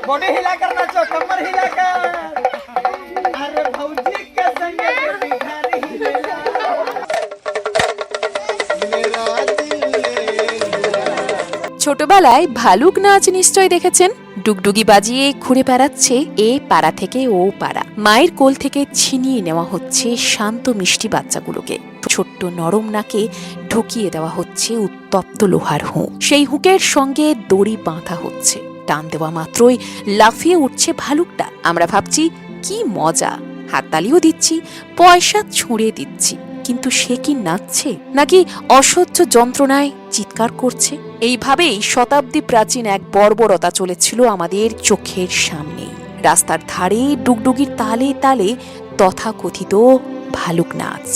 Body हिलाकर नाचो, कमर हिलाकर। अरे भौजी के संग भिखारी हिलेला। मेरा दिल ले ছোটবেলায় ভালুক নাচ নিশ্চয় দেখেছেন। ডুগডুগি বাজিয়ে ঘুরে বেড়াচ্ছে এ পাড়া থেকে ও পাড়া। মায়ের কোল থেকে ছিনিয়ে নেওয়া হচ্ছে শান্ত মিষ্টি বাচ্চাগুলোকে। ছোট্ট নরম নাকে ঢুকিয়ে দেওয়া হচ্ছে উত্তপ্ত লোহার হুঁক। সেই হুঁকের সঙ্গে দড়ি বাঁধা হচ্ছে। টান দেওয়া মাত্রই লাফিয়ে উঠছে ভালুকটা। আমরা ভাবছি কি মজা, হাততালিও দিচ্ছি, পয়সা ছুঁড়ে দিচ্ছি। কিন্তু সে কি নাচছে নাকি অসহ্য যন্ত্রণায় চিৎকার করছে? এইভাবেই শতাব্দী প্রাচীন এক বর্বরতা চলেছিল আমাদের চোখের সামনেই। রাস্তার ধারে ডুগডুগির তালে তালে তথাকথিত ভালুক নাচ।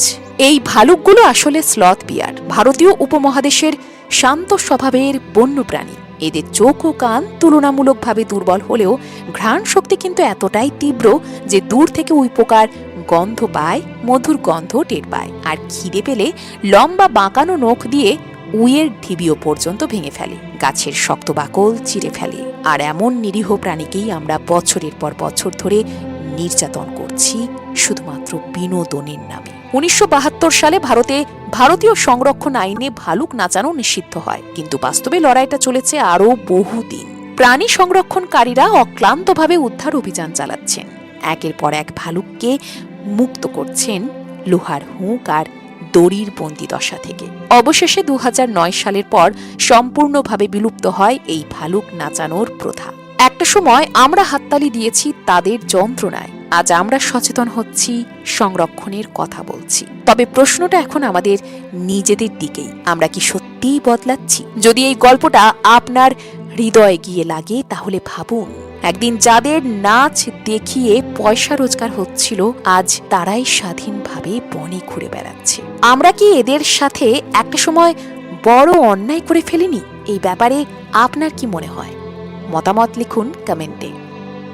এই ভালুকগুলো আসলে স্লথ বিয়ার, ভারতীয় উপমহাদেশের শান্ত স্বভাবের বন্য প্রাণী। এদের চোখ ও কান তুলনামূলকভাবে দুর্বল হলেও ঘ্রাণ শক্তি কিন্তু এতটাই তীব্র যে দূর থেকে উই পোকার গন্ধ পায়, মধুর গন্ধ টের পায়। আর খিদে পেলে লম্বা বাঁকানো নখ দিয়ে উইয়ের ঢিবিও পর্যন্ত ভেঙে ফেলে, গাছের শক্ত বাকল চিরে ফেলে। আর এমন নিরীহ প্রাণীকেই আমরা বছরের পর বছর ধরে নির্যাতন করছি শুধুমাত্র বিনোদনের নামে। 1972 সালে ভারতে ভারতীয় সংরক্ষণ আইনে ভালুক নাচানো নিষিদ্ধ হয়, কিন্তু বাস্তবে লড়াইটা চলেছে আরও বহুদিন। প্রাণী সংরক্ষণকারীরা অক্লান্তভাবে উদ্ধার অভিযান চালাচ্ছেন, একের পর এক ভালুককে মুক্ত করছেন লোহার হুঁক আর দড়ির বন্দি দশা থেকে। অবশেষে 2009 সালের পর সম্পূর্ণভাবে বিলুপ্ত হয় এই ভালুক নাচানোর প্রথা। একটা সময় আমরা হাততালি দিয়েছি তাদের যন্ত্রণায়, আজ আমরা সচেতন হচ্ছি, সংরক্ষণের কথা বলছি। তবে প্রশ্নটা এখন আমাদের নিজেদের দিকেই, আমরা কি সত্যিই বদলাচ্ছি? যদি এই গল্পটা আপনার হৃদয়ে গিয়ে লাগে তাহলে ভাবুন, একদিন যাদের নাচ দেখিয়ে পয়সা রোজগার হচ্ছিল আজ তারাই স্বাধীনভাবে বনে ঘুরে বেড়াচ্ছে। আমরা কি এদের সাথে একটা সময় বড় অন্যায় করে ফেলিনি? এই ব্যাপারে আপনার কি মনে হয়? মতামত লিখুন কমেন্টে।